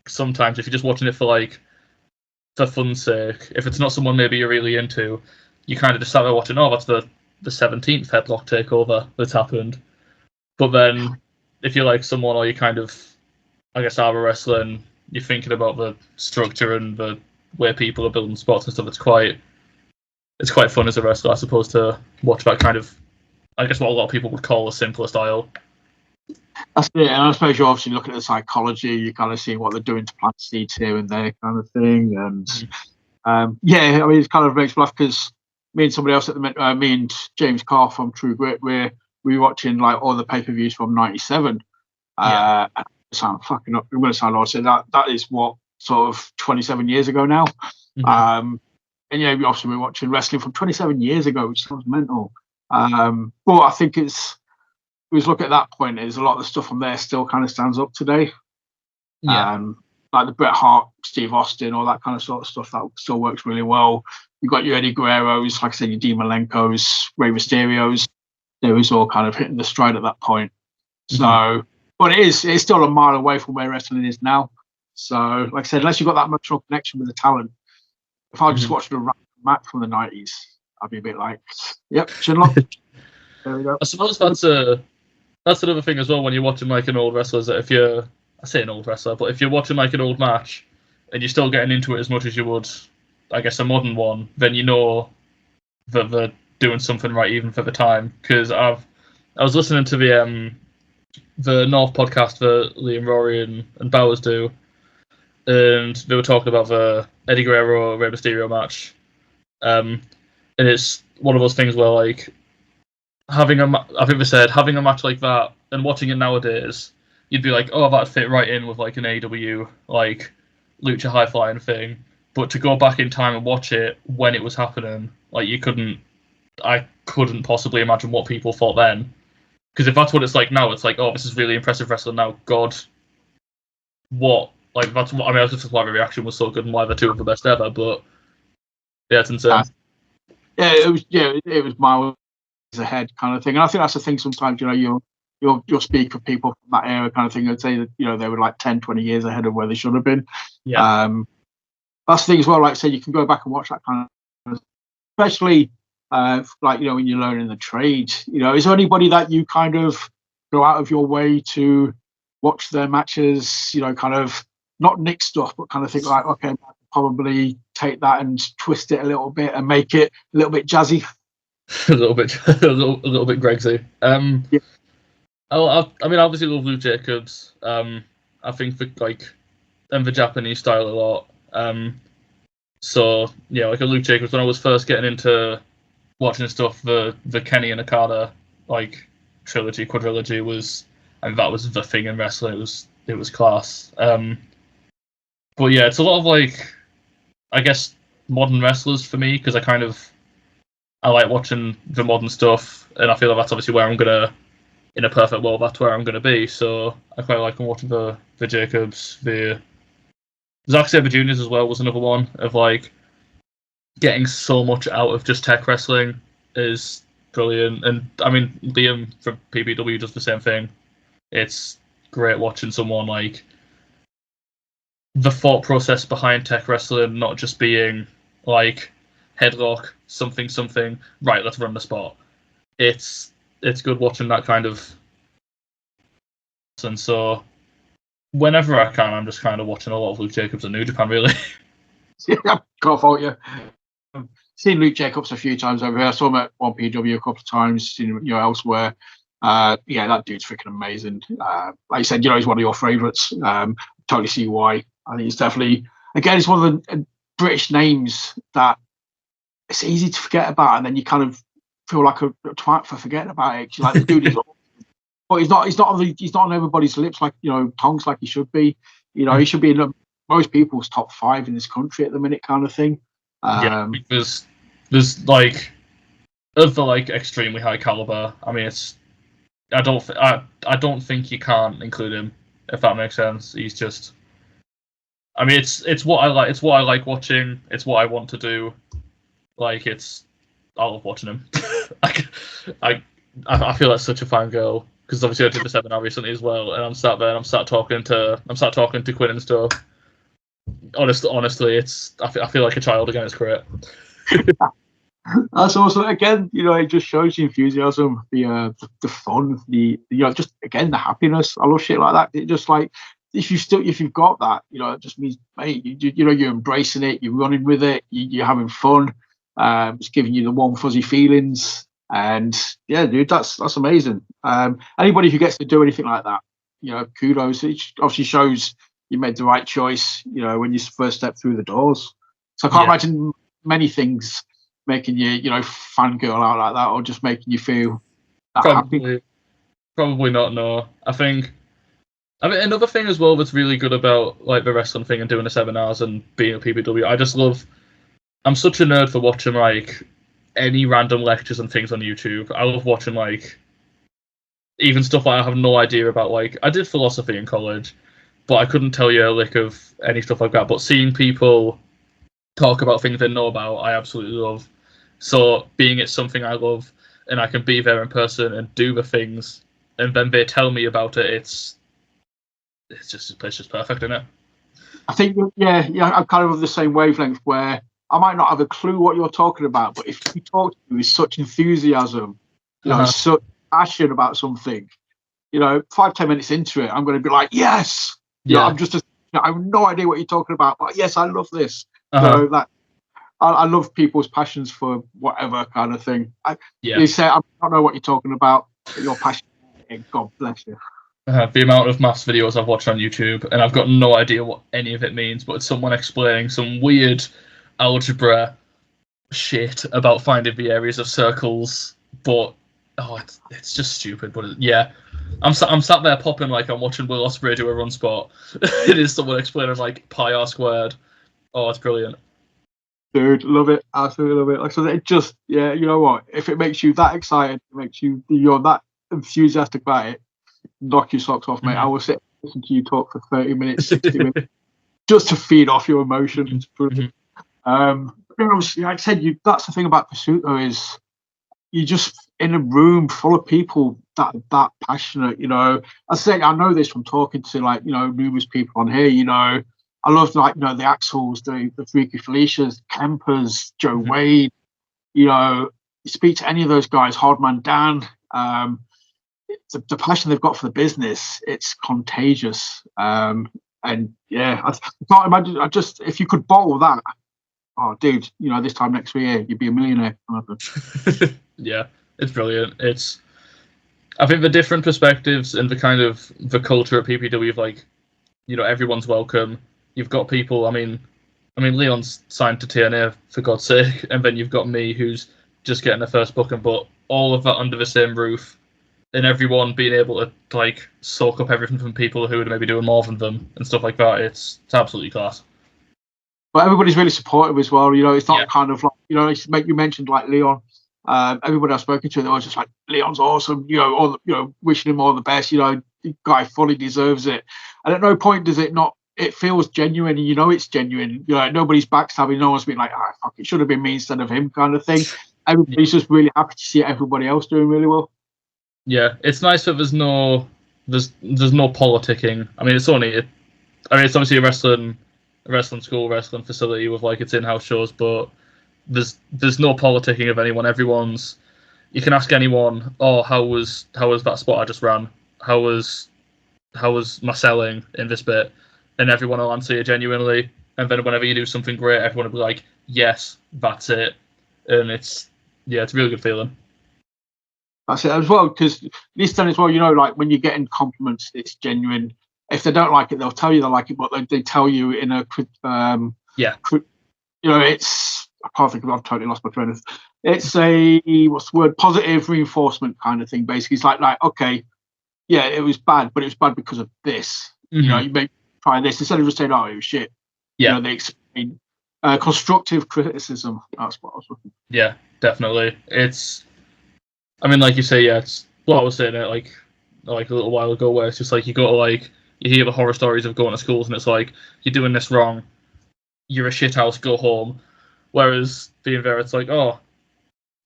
sometimes if you're just watching it for fun's sake, if it's not someone maybe you're really into, you kind of just start watching. Oh, that's the 17th headlock takeover that's happened. But then if you're like someone, or you kind of, I guess, are wrestling, you're thinking about the structure and the way people are building spots and stuff. It's quite fun as a wrestler, I suppose, to watch that kind of, I guess, what a lot of people would call a simpler style. That's it, and I suppose you're obviously looking at the psychology. You kind of see what they're doing to plant seeds here and there, kind of thing. And I mean, it kind of makes me laugh because me and somebody else me and James Carr from True Grit, we were watching like all the pay-per-views from '97. I'm fucking up. I'm going to sound odd. So that is what, sort of 27 years ago now. And obviously we're watching wrestling from 27 years ago, which sounds mental. But I think we look at that point, is a lot of the stuff from there still kind of stands up today. Like the Bret Hart, Steve Austin, all that kind of sort of stuff that still works really well. You've got your Eddie Guerreros, like I said, your Dean Malenkos, Rey Mysterios. They was all kind of hitting the stride at that point. So, but it's still a mile away from where wrestling is now. So, like I said, unless you've got that emotional connection with the talent, if I just watched a match from the 90s, I'd be a bit like, yep, Shinlock. There we go. I suppose that's another thing as well when you're watching like an old wrestler. Is that I say an old wrestler, but if you're watching like an old match and you're still getting into it as much as you would, I guess, a modern one, then you know that they're doing something right even for the time. Because I was listening to the North podcast that Liam Rory and Bowers do, and they were talking about the Eddie Guerrero Rey Mysterio match, and it's one of those things where like I think they said having a match like that and watching it nowadays, you'd be like, oh, that'd fit right in with like an AEW like lucha high flying thing. But to go back in time and watch it when it was happening, like I couldn't possibly imagine what people thought then. Because if that's what it's like now, it's like, oh, this is really impressive wrestling now. God, what? Like that's what I mean. I was just why the reaction was so good and why they're two of the best ever. But yeah, it's insane. It was miles ahead kind of thing. And I think that's the thing. Sometimes you'll speak of people from that era kind of thing and say that they were like 10, 20 years ahead of where they should have been. That's the thing as well. Like I said, you can go back and watch that kind of, especially when you're learning the trade. Is there anybody that you kind of go out of your way to watch their matches? Kind of not nick stuff, but kind of think like, okay, probably take that and twist it a little bit and make it a little bit jazzy. a little bit Gregsy. I mean, obviously love Lou Jacobs. I think and the Japanese style a lot. So yeah, like a Luke Jacobs, when I was first getting into watching stuff, the Kenny and Okada like trilogy, quadrilogy was, and that was the thing in wrestling. It was class. But yeah, it's a lot of like, I guess, modern wrestlers for me, because I like watching the modern stuff, and I feel like that's obviously where I'm gonna, in a perfect world, that's where I'm gonna be. So I quite like watching the Jacobs, the Zack Sabre Juniors as well was another one of like getting so much out of just tech wrestling is brilliant. And I mean, Liam from PBW does the same thing. It's great watching someone like the thought process behind tech wrestling, not just being like headlock something something. Right, let's run the spot. It's good watching that kind of. And so whenever I can, I'm just kind of watching a lot of Luke Jacobs and New Japan, really. Yeah, can't fault you. Seen Luke Jacobs a few times over here. I saw him at 1PW a couple of times, seen him, elsewhere. Yeah, that dude's freaking amazing. Like you said, he's one of your favourites. Totally see why. I think it's definitely, again, it's one of the British names that it's easy to forget about, and then you kind of feel like a twat for forgetting about it. Like the dude is, but he's not on everybody's lips like tongues like he should be. He should be in most people's top 5 in this country at the minute, kind of thing. Yeah, there's like of the like extremely high caliber. I mean, I don't think you can't include him, if that makes sense. He's just, I mean, it's what I like. It's what I like watching. It's what I want to do. Like I love watching him. I feel like such a fan girl, because obviously I did the seminar recently as well, and I'm sat there and I'm sat talking to Quinn and stuff. Honestly, I feel like a child again. It's great. That's also, again, it just shows the enthusiasm, the fun, the just again the happiness. I love shit like that. It just like if you've got that, it just means, mate, you're embracing it, you're running with it, you're having fun. It's giving you the warm fuzzy feelings, and yeah, dude, that's amazing. Anybody who gets to do anything like that, kudos. It obviously shows you made the right choice, when you first step through the doors. So I can't imagine many things making you, fangirl out like that, or just making you feel that happy. Probably not. No, I mean, another thing as well that's really good about like the wrestling thing and doing the seminars and being a PBW, I'm such a nerd for watching like any random lectures and things on YouTube. I love watching like even stuff I have no idea about. Like I did philosophy in college, but I couldn't tell you a lick of any stuff like that. But seeing people talk about things they know about, I absolutely love. So being it's something I love, and I can be there in person and do the things, and then they tell me about it, it's just perfect, isn't it? I think, yeah, I'm kind of of the same wavelength, where I might not have a clue what you're talking about, but if you talk to me with such enthusiasm, such passion about something, 5-10 minutes into it, I'm going to be like, yes. I'm just, I have no idea what you're talking about, but yes, I love this. That I love people's passions for whatever kind of thing. You say, I don't know what you're talking about, but your passion, God bless you. The amount of maths videos I've watched on YouTube, and I've got no idea what any of it means, but it's someone explaining some weird algebra shit about finding the areas of circles, but it's just stupid. But I'm sat there popping like I'm watching Will Ospreay do a run spot. It is someone explaining like pi r squared. Oh, it's brilliant. Dude, love it. Absolutely love it. Like, so it just, you know what? If it makes you that excited, it makes you're that enthusiastic about it, knock your socks off, mate. I will sit and listen to you talk for 30 minutes, 60 minutes, just to feed off your emotions. Like I said, that's the thing about Pursuit, though, is you're just in a room full of people that passionate. I say, I know this from talking to numerous people on here. I love the Axels, the Freaky Felicias, Kempers, Joe Wade. You speak to any of those guys, Hardman Dan. The passion they've got for the business, it's contagious. And yeah, I can't imagine. If you could bottle that, oh, dude, this time next year you'd be a millionaire. Yeah, it's brilliant. I think the different perspectives and the kind of the culture at PPW of like, everyone's welcome. You've got people. I mean, I mean, Leon's signed to TNA for God's sake, and then you've got me who's just getting the first booking, but all of that under the same roof, and everyone being able to like soak up everything from people who are maybe doing more than them and stuff like that. It's absolutely class. But everybody's really supportive as well. You know, it's not Yeah. kind of like, you know, you mentioned like Leon. Everybody I've spoken to, they're always just like, Leon's awesome. You know, all you know, wishing him all the best. You know, the guy fully deserves it. And at no point does it not. It feels genuine, and you know it's genuine. You know, like, nobody's backstabbing. No one's been like, ah, fuck, it should have been me instead of him, kind of thing. Everybody's just really happy to see everybody else doing really well. Yeah, it's nice that there's no politicking. I mean, it's obviously a wrestling school, wrestling facility with like its in-house shows, but there's no politicking of anyone. Everyone's, you can ask anyone, oh, how was that spot I just ran? How was my selling in this bit? And everyone will answer you genuinely. And then whenever you do something great, everyone will be like, yes, that's it. And it's a really good feeling. That's it as well, because this time as well, you know, like when you're getting compliments, it's genuine. If they don't like it, they'll tell you they like it, but they tell you in a you know, it's, I can't think of it, I've totally lost my train of. It's a, what's the word, positive reinforcement kind of thing. Basically, it's like okay, yeah, it was bad, but it was bad because of this. Mm-hmm. You know, you may try this instead of just saying, oh, it was shit. Yeah, you know, they explain constructive criticism. That's what I was looking for. Yeah, definitely. It's, I mean, like you say, yeah, it's what I was saying it like a little while ago, where it's just like you go to like, you hear the horror stories of going to schools, and it's like, you're doing this wrong, you're a shithouse, go home. Whereas being there, it's like, oh,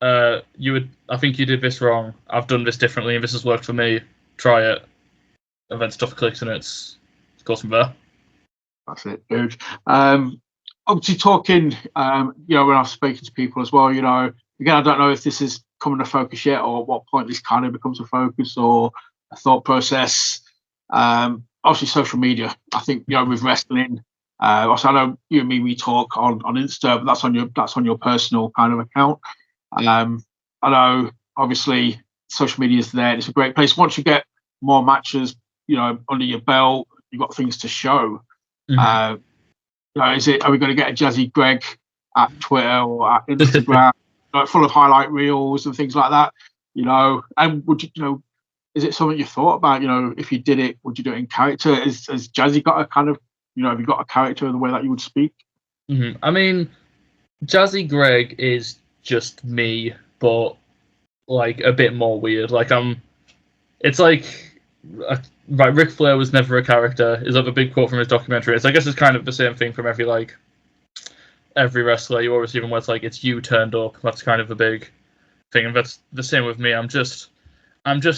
I think you did this wrong. I've done this differently, and this has worked for me. Try it, and then stuff clicks, and it goes from there. That's it, dude. Obviously, talking, you know, when I've spoken to people as well, you know, again, I don't know if this is coming to focus yet, or at what point this kind of becomes a focus or a thought process. Obviously, social media. I think, you know, with wrestling. Also, I know you and me, we talk on Insta, but that's on your personal kind of account. I know, obviously, social media is there. It's a great place. Once you get more matches, you know, under your belt, you've got things to show. Mm-hmm. You know, are we going to get a Jazzy Greg at Twitter or at Instagram, like full of highlight reels and things like that? You know, and would you know? Is it something you thought about? You know, if you did it, would you do it in character? Has Jazzy got a kind of, you know, have you got a character in the way that you would speak? Mm-hmm. I mean, Jazzy Greg is just me, but like a bit more weird. Like it's like, right, Ric Flair was never a character is like a big quote from his documentary. I guess it's kind of the same thing from every wrestler. You always see them where it's like, it's you turned up. That's kind of the big thing, and that's the same with me. I'm just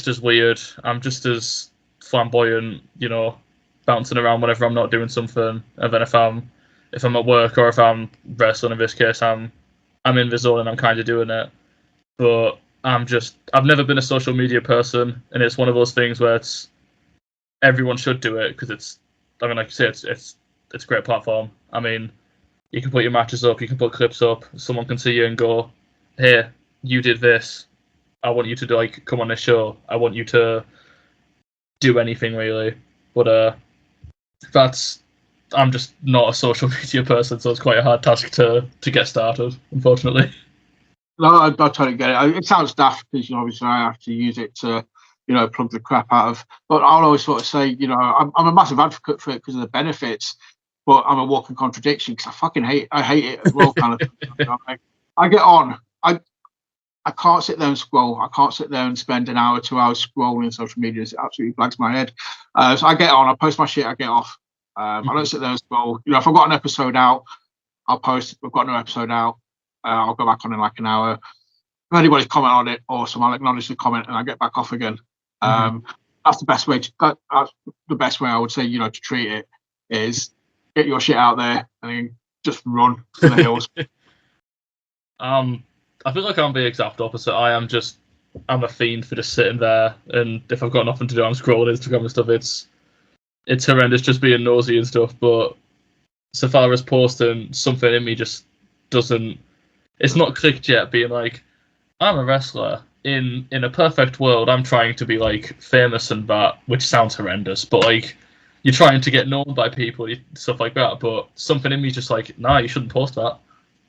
as weird. I'm just as flamboyant, you know, bouncing around whenever I'm not doing something. And then if I'm at work, or if I'm wrestling, in this case, I'm in the zone and I'm kind of doing it. But I've never been a social media person, and it's one of those things where it's, everyone should do it, because it's, I mean, like you say, it's a great platform. I mean, you can put your matches up, you can put clips up, someone can see you and go, hey, you did this, I want you to like come on this show, I want you to do anything really. But I'm just not a social media person, so it's quite a hard task to get started, unfortunately. No, I totally get it. It sounds daft because, you know, obviously I have to use it to, you know, plug the crap out of. But I'll always sort of say, you know, I'm a massive advocate for it because of the benefits, but I'm a walking contradiction because I hate it as well. Kind of. You know, I get on. I can't sit there and scroll. I can't sit there and spend an hour, 2 hours scrolling social media. It absolutely blags my head. So I get on. I post my shit. I get off. I don't sit there and scroll. You know, if I've got an episode out, I'll post. If I've got no episode out, I'll go back on in like an hour. If anybody's comment on it, awesome. I'll acknowledge the comment and I get back off again. That's the best way that's the best way I would say, you know, to treat it is get your shit out there and then just run to the hills. I feel like I'm the exact opposite. I'm a fiend for just sitting there, and if I've got nothing to do, I'm scrolling Instagram and stuff. It's horrendous just being nosy and stuff, but so far as posting, something in me just doesn't, it's not clicked yet, being like, I'm a wrestler. In a perfect world, I'm trying to be like famous and that, which sounds horrendous, but like, you're trying to get known by people, stuff like that. But something in me just like, nah, you shouldn't post that.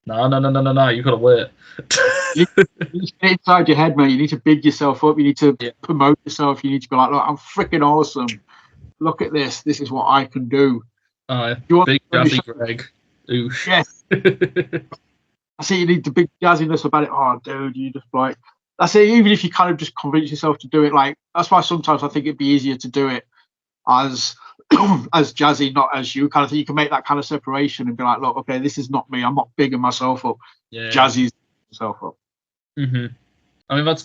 No, you gotta wait. You need to get inside your head, mate. You need to big yourself up. You need to promote yourself. You need to be like, look, I'm freaking awesome. Look at this. This is what I can do. Big Jazzy Greg. Oosh. Yes. I see you need the big jazziness about it. Oh, dude, you just like, that's it. Even if you kind of just convince yourself to do it, like, that's why sometimes I think it'd be easier to do it as as Jazzy, not as you, kind of thing. You can make that kind of separation and be like, look, okay, this is not me. I'm not bigging myself up. Yeah. Jazzy's himself up. Mm-hmm. I mean, I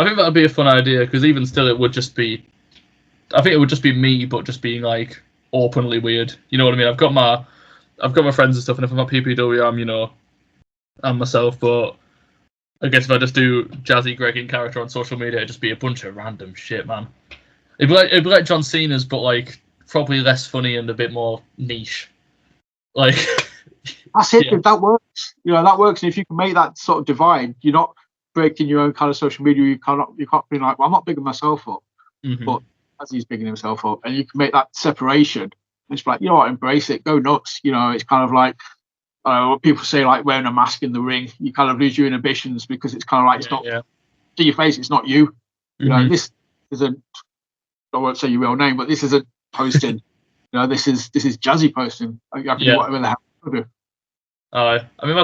think that'd be a fun idea, because even still, it would just be, I think it would just be me, but just being like openly weird. You know what I mean? I've got my friends and stuff, and if I'm at PPW, I'm myself. But I guess if I just do Jazzy Greg in character on social media, it'd just be a bunch of random shit, man. It'd be like John Cena's, but like probably less funny and a bit more niche. Like that's it, dude. That works. That works. And if you can make that sort of divide, you're not breaking your own kind of social media. You can't be like, well, I'm not bigging myself up, but as he's bigging himself up, and you can make that separation. It's like, what, embrace it, go nuts. It's kind of like what people say, like wearing a mask in the ring. You kind of lose your inhibitions because it's kind of like it's not to your face. It's not you. This isn't. I won't say your real name, but this isn't posting. This is Jazzy posting. I can do whatever the hell I do. I mean,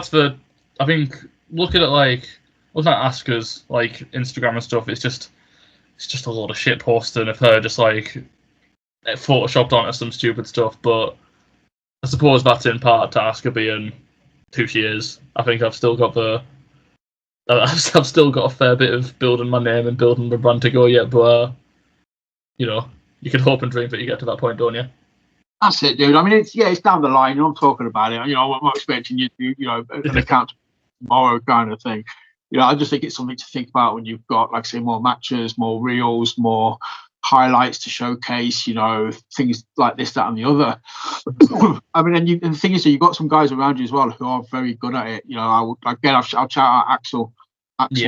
I think looking at Asuka's like Instagram and stuff, it's just a lot of shit posting of her just like photoshopped onto some stupid stuff. But I suppose that's in part to Asuka being who she is. I think I've still got I've still got a fair bit of building my name and building the brand to go yet, but you can hope and dream that you get to that point, don't you? That's it, dude. I mean, it's down the line. I'm talking about it. I'm not expecting you to do, an account tomorrow kind of thing. I just think it's something to think about when you've got, like I say, more matches, more reels, more highlights to showcase, things like this, that, and the other. I mean, and the thing is that you've got some guys around you as well who are very good at it. I'll shout out Axel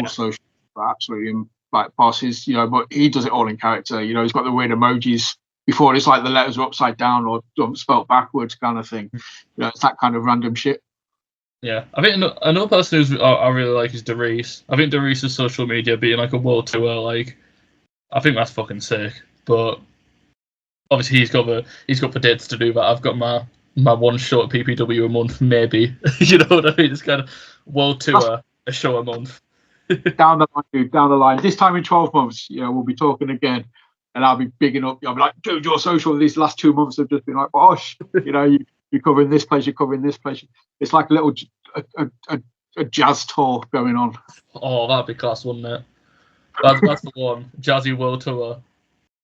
Social, absolutely like bosses, but he does it all in character. He's got the weird emojis before it's like the letters are upside down or spelt backwards kind of thing. It's that kind of random shit. Yeah, I think another person who I really like is Darius. I think Darius's social media being like a world tour, like, I think that's fucking sick. But obviously he's got the dates to do that. I've got my one show at PPW a month, maybe. You know what I mean? It's kind of world tour, a show a month. Down the line, dude. Down the line. This time in 12 months, we'll be talking again, and I'll be bigging up. I'll be like, dude, your social these last 2 months have just been like, gosh, you're covering this place, you're covering this place. It's like a little a jazz tour going on. Oh, that'd be class, wouldn't it? That's the one. Jazzy World Tour.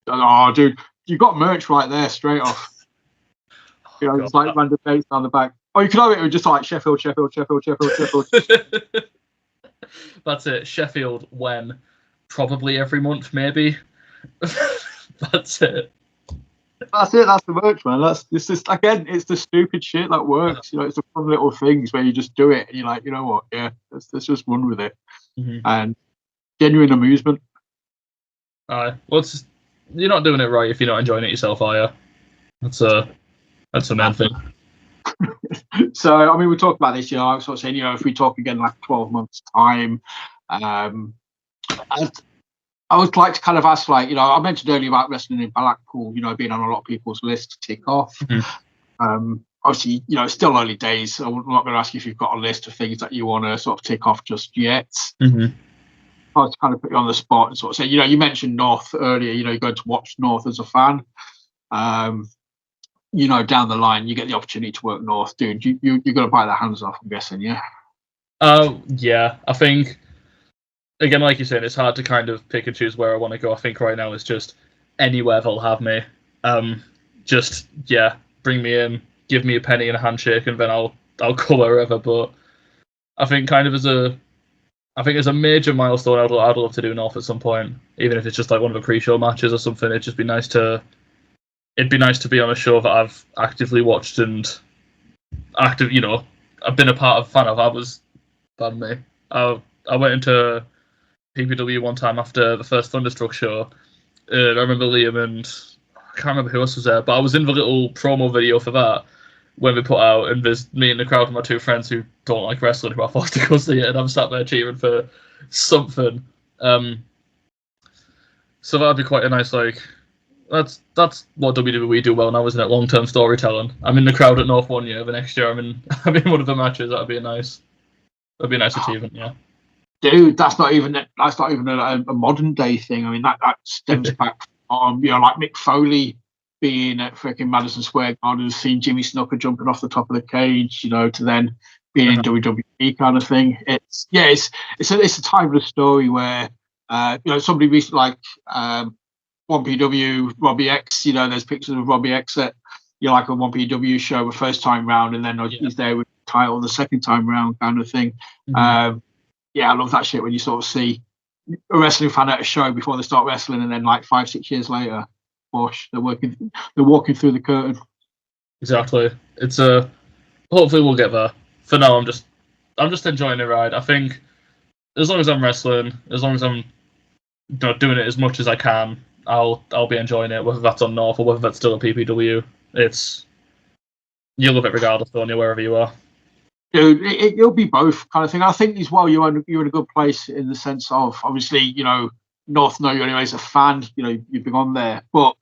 Oh, dude, you got merch right there, straight off. It's like random dates down the back. Oh, you can have it with just like Sheffield. That's it. Sheffield when? Probably every month, maybe. That's it. That's it. That's the merch, man. It's the stupid shit that works. It's the fun little things where you just do it and you're like, you know what? Yeah, let's just run with it. And genuine amusement. Well, you're not doing it right if you're not enjoying it yourself, are you? That's the main thing. So, I mean, we talked about this. I was sort of saying, if we talk again like 12 months time, I would like to kind of ask, like, I mentioned earlier about wrestling in Blackpool, being on a lot of people's list to tick off. Obviously, it's still early days, so I'm not going to ask you if you've got a list of things that you want to sort of tick off just yet. I was kind of put you on the spot and sort of say, you mentioned North earlier, you're going to watch North as a fan. Down the line, you get the opportunity to work North, dude. You're going to bite their hands off, I'm guessing, yeah? Yeah, I think, again, like you said, it's hard to kind of pick and choose where I want to go. I think right now it's just anywhere they'll have me. Bring me in, give me a penny and a handshake, and then I'll go wherever. But I think kind of as a major milestone, I'd love to do North at some point, even if it's just like one of the pre-show matches or something. It'd just be nice to be on a show that I've actively watched and I've been a part of, fan of. I went into PPW one time after the first Thunderstruck show. I remember Liam and I can't remember who else was there, but I was in the little promo video for that when we put out, and there's me in the crowd with my two friends who don't like wrestling who I forced to go see it, and I'm sat there cheering for something. So that'd be quite a nice, like, that's what WWE do well now, isn't it? Long-term storytelling. I'm in the crowd at North one year, the next year I'm in one of the matches. That'd be a nice achievement, yeah. Dude, that's not even a modern day thing. I mean, that stems back from, like Mick Foley being at freaking Madison Square Garden, seeing Jimmy Snuka jumping off the top of the cage, to then being in WWE kind of thing. It's a timeless story where somebody recently, like 1PW Robbie X, there's pictures of Robbie X at like a 1PW show the first time round, and then he's there with the title the second time round kind of thing. I love that shit when you sort of see a wrestling fan at a show before they start wrestling, and then like 5-6 years later, they're walking through the curtain. Exactly. It's hopefully we'll get there. For now, I'm just enjoying the ride. I think as long as I'm wrestling, as long as I'm doing it as much as I can, I'll be enjoying it, whether that's on North or whether that's still a PPW. You'll love it regardless, don't you, wherever you are. Dude, it'll be both kind of thing. I think as well, you're in a good place in the sense of, obviously, North know you anyway as a fan. You've been on there, but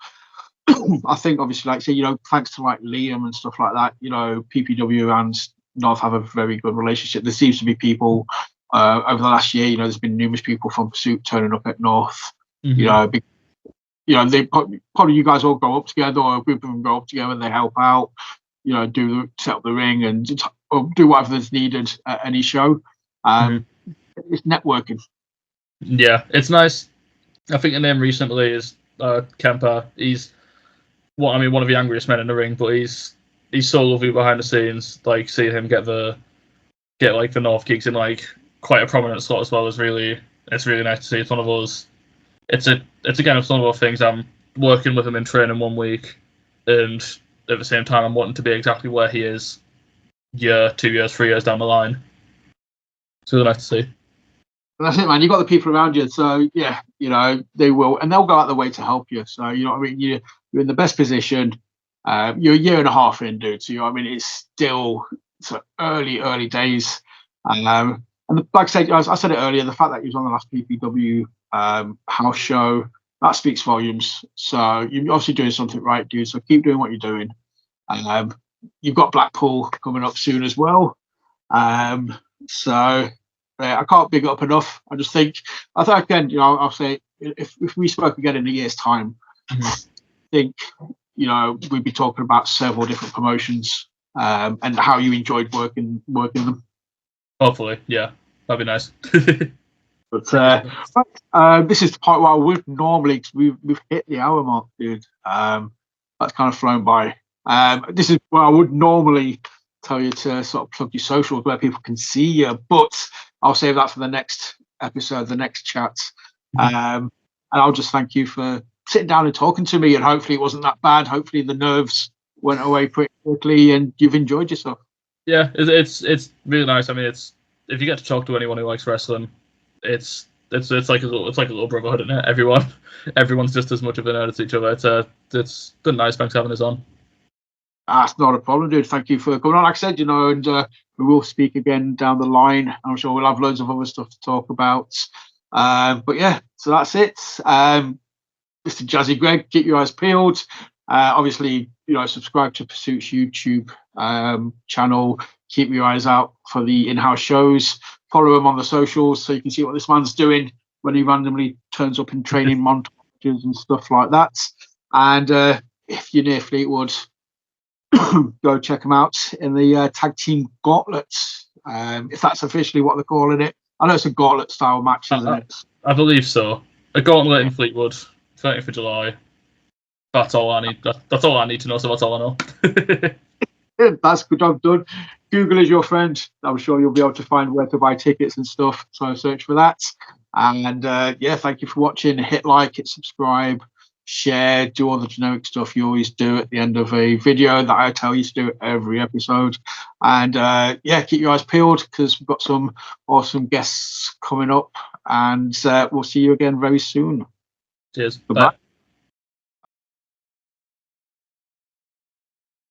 I think obviously, like say, thanks to like Liam and stuff like that, PPW and North have a very good relationship. There seems to be people over the last year. There's been numerous people from Pursuit turning up at North. They probably you guys all go up together, or a group of them go up together and they help out. Set up the ring and do whatever is needed at any show. It's networking. Yeah, it's nice. I think the name recently is Kemper. He's one of the angriest men in the ring, but he's so lovely behind the scenes. Like seeing him get the North gigs in like quite a prominent slot as well it's really nice to see. It's one of those. It's one of those things. I'm working with him in training 1 week, and at the same time, I'm wanting to be exactly where he is 2 years, 3 years down the line. It's really nice to see. That's it, man. You've got the people around you. So, yeah, they will. And they'll go out of the way to help you. So, you know what I mean? You're in the best position. You're a year and a half in, dude. So, it's still early days. And like I said it earlier, the fact that you was on the last PPW house show, that speaks volumes. So you're obviously doing something right, dude. So keep doing what you're doing. You've got Blackpool coming up soon as well. I can't big it up enough. I think again, I'll say if we spoke again in a year's time, I think we'd be talking about several different promotions and how you enjoyed working them. Hopefully, yeah, that'd be nice. But this is the part where I would normally, cause we've hit the hour mark, dude. That's kind of flown by. This is where I would normally tell you to sort of plug your socials where people can see you, but I'll save that for the next episode, the next chat. And I'll just thank you for sitting down and talking to me, and hopefully it wasn't that bad. Hopefully the nerves went away pretty quickly and you've enjoyed yourself. Yeah, it's really nice. I mean, if you get to talk to anyone who likes wrestling, it's like a little brotherhood, isn't it? Everyone's just as much of a nerd as each other. It's been nice. Thanks for having us on. That's not a problem, dude. Thank you for coming on. Like I said, and we will speak again down the line. I'm sure we'll have loads of other stuff to talk about. But yeah, so that's it. Mr. Jazzy Greg, keep your eyes peeled. Obviously, subscribe to Pursuit's YouTube channel. Keep your eyes out for the in-house shows. Follow him on the socials so you can see what this man's doing when he randomly turns up in training montages and stuff like that. And if you're near Fleetwood, go check him out in the tag team gauntlets, if that's officially what they're calling it. I know it's a gauntlet style match, isn't it? I believe so. A gauntlet in Fleetwood, 30th of July. That's all I need. That's all I need to know. So that's all I know. That's good job done. Google is your friend. I'm sure you'll be able to find where to buy tickets and stuff. So search for that. And thank you for watching. Hit like, hit subscribe, share, do all the generic stuff you always do at the end of a video that I tell you to do every episode. And keep your eyes peeled because we've got some awesome guests coming up. And we'll see you again very soon. Cheers. Goodbye. Bye.